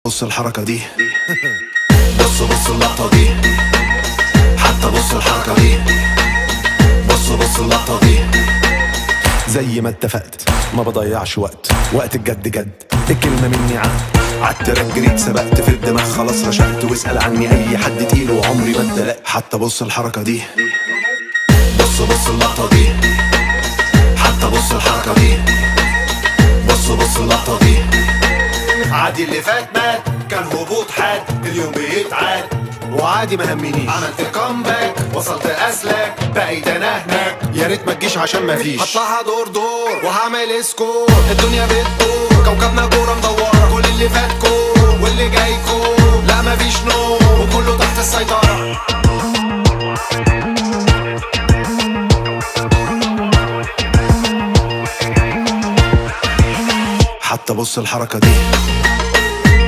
بص الحركة دي. بص اللقطة دي. حتى بص الحركة دي. بص اللقطة دي. زي ما اتفقت ما بضيعش وقت الجد جد، الكلمة مني عالتراك جريت سبقت في الدماغ خلاص رشقت، واسأل عني اي حد تقيل وعمري ما اتدلقت. حتى بص الحركة دي. بص اللقطة دي. حتى بص الحركة دي. بص اللقطة دي. عادي اللي فات مات، كان هبوط حاد، اليوم بيتعاد وعادي ما همنيش. عملت كومباك وصلت اسلاك، بقيت انا هناك، يا ريت ما تجيش عشان ما فيش. هطلعها دور وهعمل سكور، الدنيا بتدور كوكبنا كوره مدوره، كل اللي فات كور واللي جاي كور، لا ما فيش نور وكله تحت السيطره. حتى بص الحركة دي.